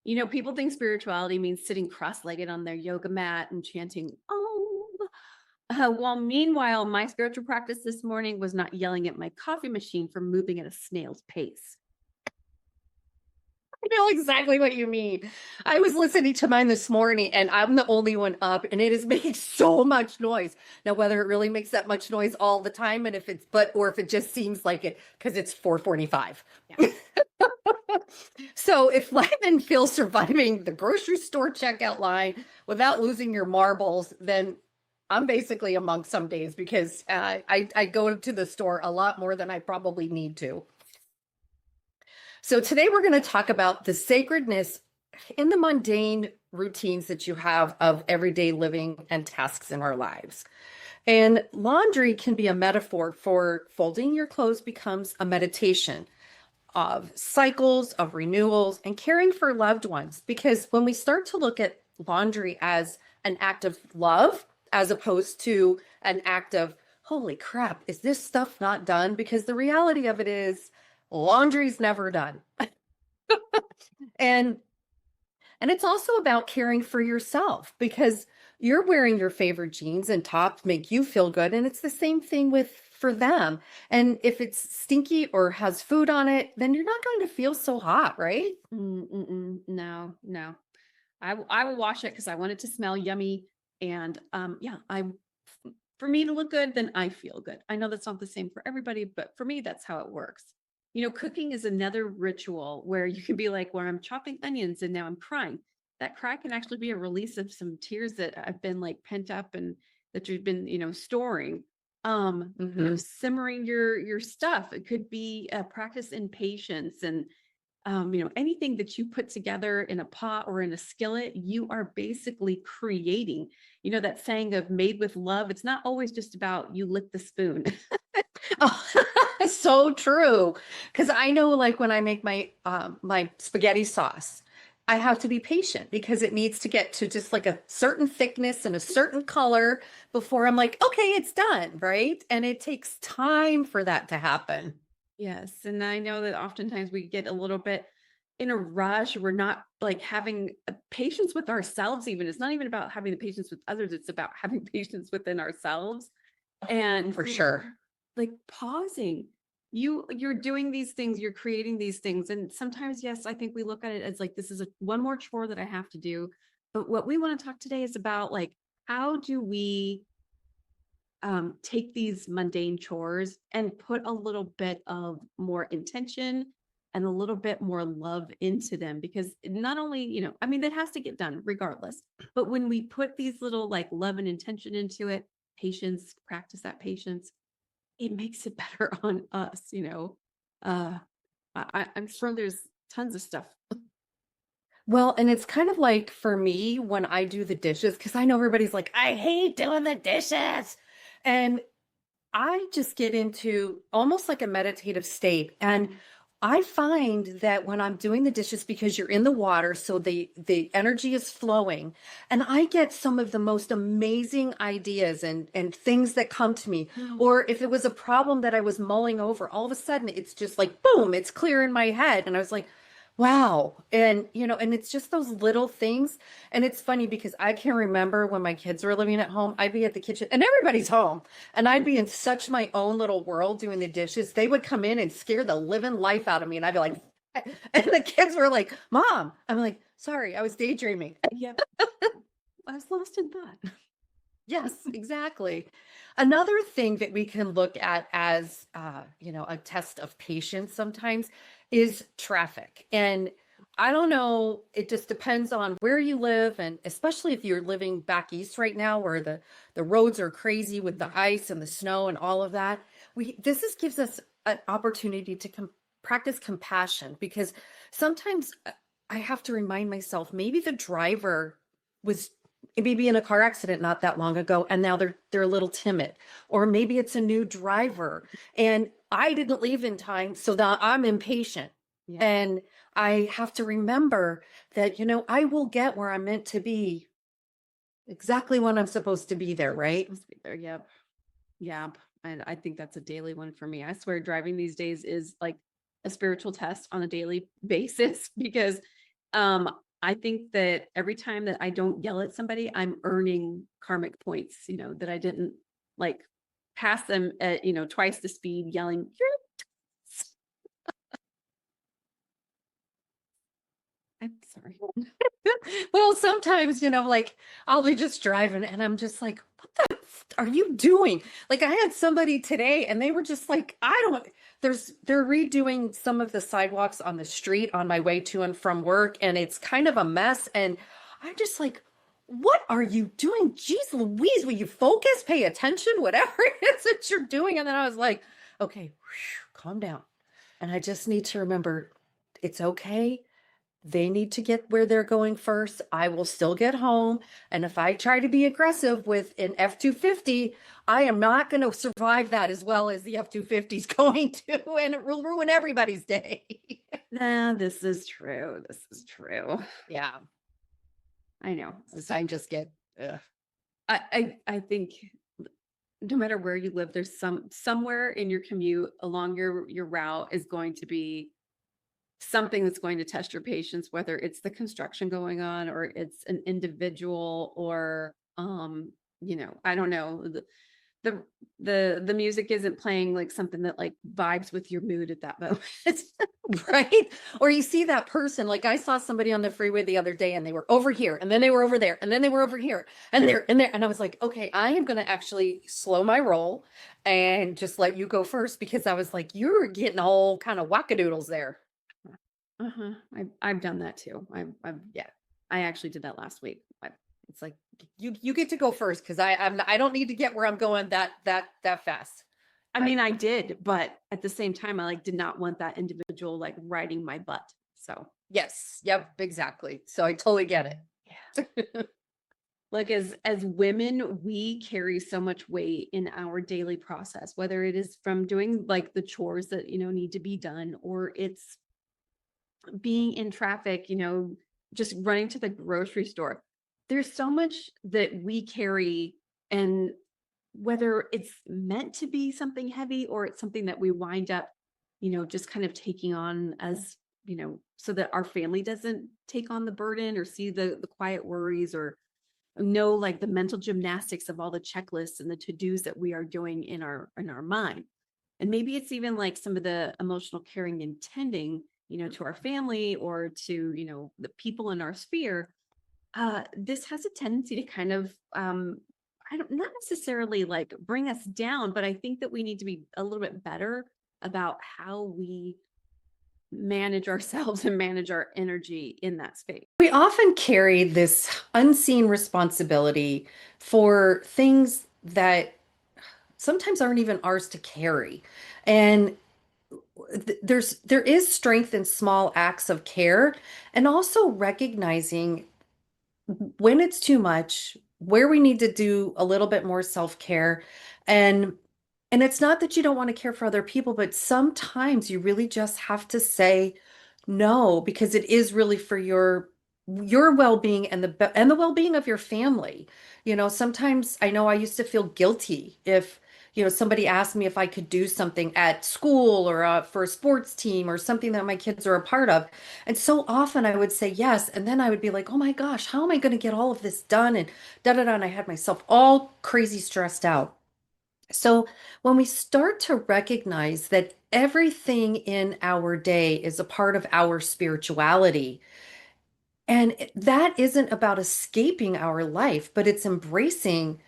People think spirituality means sitting cross-legged on their yoga mat and chanting, "Oh." Well, meanwhile, my spiritual practice this morning was not yelling at my coffee machine for moving at a snail's pace. I know exactly what you mean. I was listening to mine this morning and I'm the only one up and it is making so much noise. Now, whether it really makes that much noise all the time and if it's or if it just seems like it because it's 4:45. Yeah. So if Lyman feels surviving the grocery store checkout line without losing your marbles, then I'm basically among some days because I go to the store a lot more than I probably need to. So today we're going to talk about the sacredness in the mundane routines that you have of everyday living and tasks in our lives. And laundry can be a metaphor for folding your clothes becomes a meditation of cycles, of renewals, and caring for loved ones. Because when we start to look at laundry as an act of love, as opposed to an act of, holy crap, is this stuff not done? Because the reality of it is, laundry's never done. And it's also about caring for yourself because you're wearing your favorite jeans and tops make you feel good. And it's the same thing with for them. And if it's stinky or has food on it, then you're not going to feel so hot, right? No, no. I will wash it because I want it to smell yummy. And yeah, for me to look good, then I feel good. I know that's not the same for everybody, but for me, that's how it works. Cooking is another ritual where you can be like, where I'm chopping onions and now I'm crying. That cry can actually be a release of some tears that I've been like pent up and that you've been, storing. Hmm. Simmering your stuff. It could be a practice in patience and anything that you put together in a pot or in a skillet, you are basically creating. That saying of made with love, it's not always just about you lick the spoon. Oh, so true. Because I know, like when I make my spaghetti sauce, I have to be patient because it needs to get to just like a certain thickness and a certain color before I'm like, okay, it's done, right? And it takes time for that to happen. Yes. And I know that oftentimes we get a little bit in a rush. We're not like having patience with ourselves, even. It's not even about having the patience with others, it's about having patience within ourselves. And For sure. like pausing. You're doing these things, you're creating these things. And sometimes, yes, I think we look at it as like this is a one more chore that I have to do. But what we want to talk today is about like how do we take these mundane chores and put a little bit of more intention and a little bit more love into them because not only I mean that has to get done regardless, but when we put these little like love and intention into it, patience, practice that patience, it makes it better on us. uh I'm sure there's tons of stuff. Well, and it's kind of like for me when I do the dishes, because I know everybody's like, I hate doing the dishes. And I just get into almost like a meditative state. And I find that when I'm doing the dishes, because you're in the water, so the energy is flowing, and I get some of the most amazing ideas and things that come to me. Or if it was a problem that I was mulling over, all of a sudden it's just like boom, it's clear in my head. And I was like, wow. And and it's just those little things. And it's funny because I can remember when my kids were living at home, I'd be at the kitchen and everybody's home. And I'd be in such my own little world doing the dishes. They would come in and scare the living life out of me. And I'd be like, and the kids were like, Mom, I'm like, sorry, I was daydreaming. Yep. I was lost in thought. Yes, exactly. Another thing that we can look at as, a test of patience sometimes is traffic. And I don't know, it just depends on where you live. And especially if you're living back east right now, where the roads are crazy with the ice and the snow and all of that. Gives us an opportunity to practice compassion because sometimes I have to remind myself maybe the driver was maybe in a car accident not that long ago and now they're a little timid, or maybe it's a new driver and I didn't leave in time so that I'm impatient. Yeah. And I have to remember that I will get where I'm meant to be exactly when I'm supposed to be there, right? Supposed to be there. Yep. Yeah, and I think that's a daily one for me. I swear driving these days is like a spiritual test on a daily basis because I think that every time that I don't yell at somebody, I'm earning karmic points, that I didn't like pass them at, twice the speed yelling, "You're I'm sorry." Well, sometimes, like I'll be just driving and I'm just like, what the are you doing? Like I had somebody today and they were just like, I don't, they're redoing some of the sidewalks on the street on my way to and from work. And it's kind of a mess. And I'm just like, what are you doing? Jeez Louise, will you focus, pay attention, whatever it is that you're doing? And then I was like, okay, whew, calm down. And I just need to remember it's okay. They need to get where they're going first. I will still get home. And if I try to be aggressive with an F-250, I am not going to survive that as well as the F-250 is going to, and it will ruin everybody's day. Nah, this is true. This is true. Yeah. I know. I just get, ugh. I think no matter where you live, there's somewhere in your commute along your route is going to be something that's going to test your patience, whether it's the construction going on or it's an individual or I don't know. The the music isn't playing like something that like vibes with your mood at that moment. Right? Or you see that person, like I saw somebody on the freeway the other day and they were over here and then they were over there and then they were over here and there and there. And I was like, okay, I am going to actually slow my roll and just let you go first because I was like, you're getting all kind of wackadoodles there. Uh-huh. I've done that too. Yeah. I actually did that last week. It's like you get to go first because I don't need to get where I'm going that fast. I mean, I did, but at the same time, I like did not want that individual like riding my butt. So Yes, yep, exactly. So I totally get it. yeah. Like as women, we carry so much weight in our daily process, whether it is from doing like the chores that need to be done, or it's being in traffic, just running to the grocery store. There's so much that we carry, and whether it's meant to be something heavy or it's something that we wind up, just kind of taking on as, so that our family doesn't take on the burden or see the quiet worries or know like the mental gymnastics of all the checklists and the to-dos that we are doing in our mind. And maybe it's even like some of the emotional caring and tending, to our family or to, the people in our sphere. This has a tendency to kind of I don't not necessarily like bring us down, but I think that we need to be a little bit better about how we manage ourselves and manage our energy in that space. We often carry this unseen responsibility for things that sometimes aren't even ours to carry. And there is strength in small acts of care and also recognizing when it's too much, where we need to do a little bit more self-care. And and it's not that you don't want to care for other people, but sometimes you really just have to say no because it is really for your well-being and the well-being of your family. Sometimes I know I used to feel guilty if somebody asked me if I could do something at school or for a sports team or something that my kids are a part of. And so often I would say yes. And then I would be like, oh my gosh, how am I going to get all of this done? And da da da. And I had myself all crazy stressed out. So when we start to recognize that everything in our day is a part of our spirituality, and that isn't about escaping our life, but it's embracing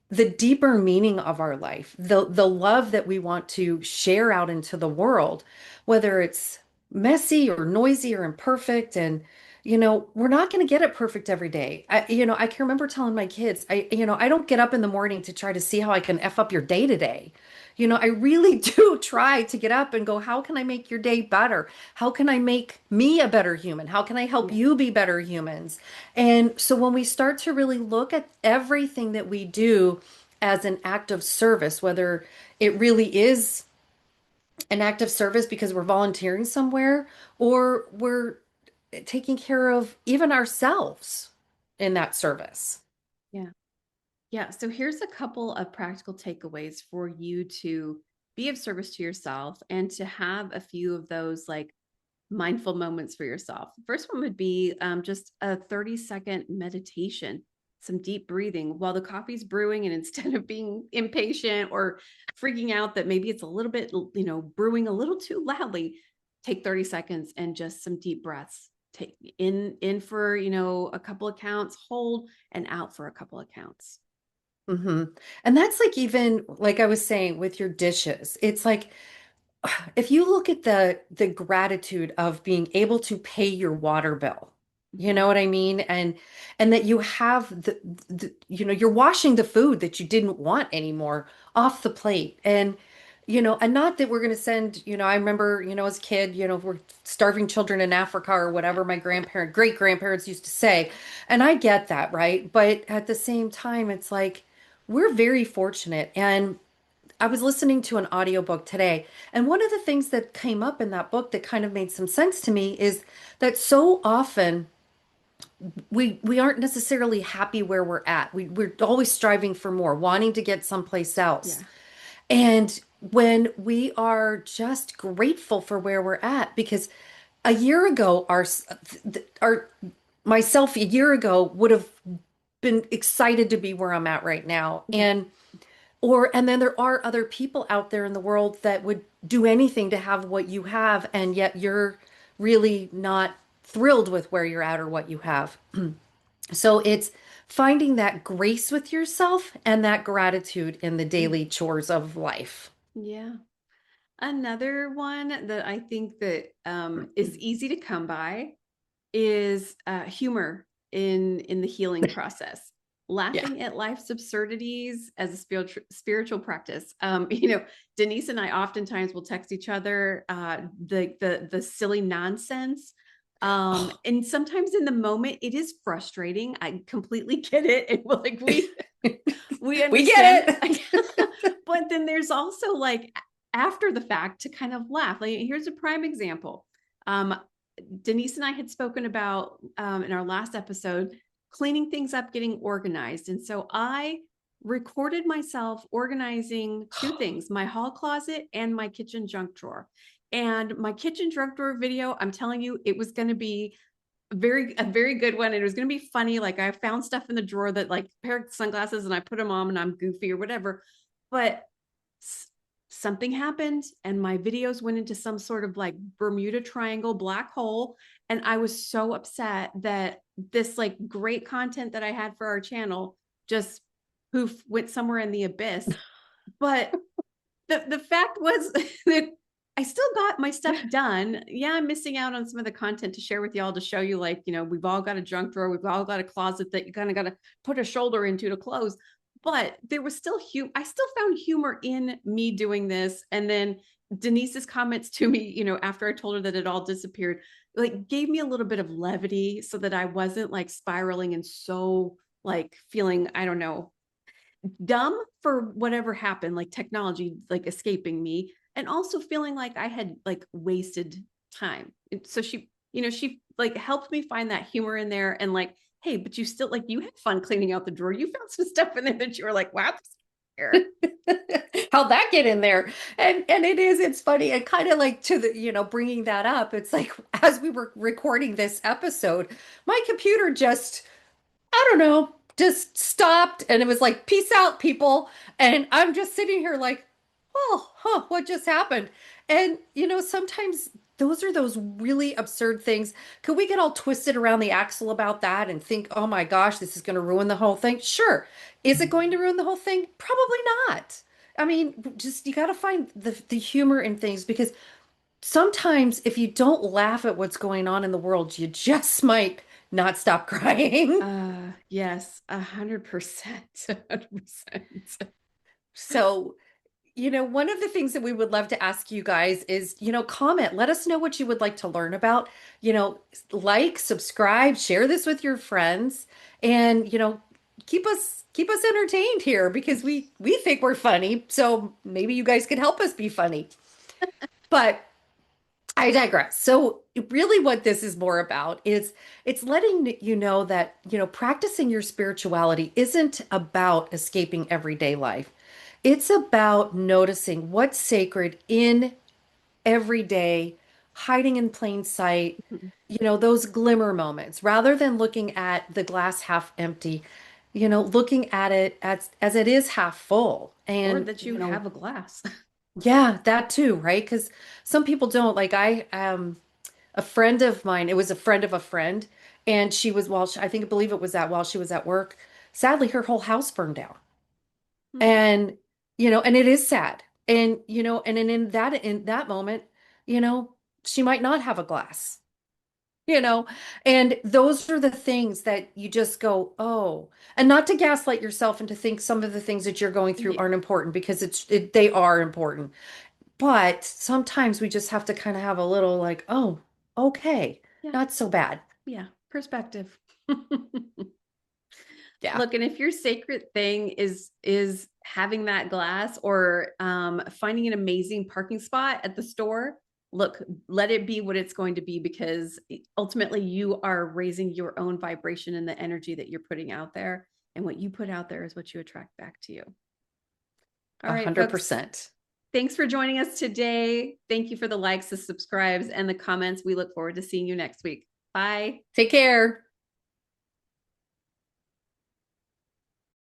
the deeper meaning of our life, the love that we want to share out into the world, whether it's messy or noisy or imperfect. And we're not going to get it perfect every day. I can remember telling my kids, I don't get up in the morning to try to see how I can F up your day today. I really do try to get up and go, how can I make your day better? How can I make me a better human? How can I help Yeah. you be better humans? And so when we start to really look at everything that we do as an act of service, whether it really is an act of service because we're volunteering somewhere or we're taking care of even ourselves in that service. Yeah. Yeah. So here's a couple of practical takeaways for you to be of service to yourself and to have a few of those like mindful moments for yourself. The first one would be just a 30-second meditation, some deep breathing while the coffee's brewing. And instead of being impatient or freaking out that maybe it's a little bit, brewing a little too loudly, take 30 seconds and just some deep breaths. Take in for, a couple of counts, hold, and out for a couple of counts. Hmm. And that's like, even like I was saying with your dishes, it's like, if you look at the gratitude of being able to pay your water bill, you know Mhm. what I mean? And that you have you're washing the food that you didn't want anymore off the plate. And not that we're going to send, I remember, as a kid, we're starving children in Africa or whatever my great grandparents used to say. And I get that, right? But at the same time, it's like we're very fortunate. And I was listening to an audiobook today, and one of the things that came up in that book that kind of made some sense to me is that so often we aren't necessarily happy where we're at. We're always striving for more, wanting to get someplace else. Yeah. And when we are just grateful for where we're at, because a year ago, our myself a year ago would have been excited to be where I'm at right now. Yeah. And then there are other people out there in the world that would do anything to have what you have, and yet you're really not thrilled with where you're at or what you have. So it's finding that grace with yourself and that gratitude in the Mm. daily chores of life. Yeah. Another one that I think that is easy to come by is humor in the healing process. Yeah. Laughing at life's absurdities as a spiritual practice. Denise and I oftentimes will text each other the silly nonsense. Oh, And sometimes in the moment it is frustrating. I completely get it. And we we understand. get it. But then there's also like after the fact to kind of laugh. Like here's a prime example. Um, Denise and I had spoken about in our last episode cleaning things up, getting organized. And so I recorded myself organizing two things, my hall closet and my kitchen junk drawer. And my kitchen junk drawer video, I'm telling you, it was going to be a very good one. It was going to be funny. Like I found stuff in the drawer that like a pair of sunglasses and I put them on and I'm goofy or whatever. But something happened and my videos went into some sort of like Bermuda Triangle black hole. And I was so upset that this like great content that I had for our channel just poof went somewhere in the abyss. But the fact was that I still got my stuff done. Yeah, I'm missing out on some of the content to share with y'all to show you, like, we've all got a junk drawer, we've all got a closet that you kind of got to put a shoulder into to close. But there was still I still found humor in me doing this. And then Denise's comments to me, after I told her that it all disappeared, like gave me a little bit of levity so that I wasn't like spiraling and so like feeling, I don't know, dumb for whatever happened, like technology like escaping me, and also feeling like I had like wasted time. And so she like helped me find that humor in there and like, hey, but you still like you had fun cleaning out the drawer. You found some stuff in there that you were like, wow, here. How'd that get in there? And it's funny, and kind of like to the, bringing that up, it's like as we were recording this episode, my computer just, I don't know, just stopped, and it was like, peace out, people. And I'm just sitting here like, oh, huh, what just happened? And sometimes those are those really absurd things. Could we get all twisted around the axle about that and think, oh my gosh, this is going to ruin the whole thing? Sure. Is it going to ruin the whole thing? Probably not. I mean, just you got to find the humor in things, because sometimes if you don't laugh at what's going on in the world, you just might not stop crying. Yes, 100%. 100%. So, one of the things that we would love to ask you guys is, comment, let us know what you would like to learn about, like, subscribe, share this with your friends, and, keep us entertained here, because we think we're funny. So maybe you guys could help us be funny. But I digress. So really what this is more about is it's letting you know that, practicing your spirituality isn't about escaping everyday life. It's about noticing what's sacred in everyday hiding in plain sight, Mhm. those glimmer moments, rather than looking at the glass half empty, looking at it as it is half full. Or And, that you have a glass. yeah, that too, right? Because some people don't. Like a friend of mine, it was a friend of a friend, and she was, I think, I believe it was that while she was at work, sadly, her whole house burned down. Hmm. And, and it is sad. And, and in that moment, you know, she might not have a glass, you know, and those are the things that you just go, oh, and not to gaslight yourself and to think some of the things that you're going through Yeah. aren't important because they are important. But sometimes we just have to kind of have a little like, oh, okay, Yeah. not so bad. Yeah. Perspective. Yeah. Look, and if your sacred thing is having that glass or finding an amazing parking spot at the store, look, let it be what it's going to be because ultimately you are raising your own vibration and the energy that you're putting out there. And what you put out there is what you attract back to you. All A right, hundred folks. percent. Thanks for joining us today. Thank you for the likes, the subscribes, and the comments. We look forward to seeing you next week. Bye. Take care.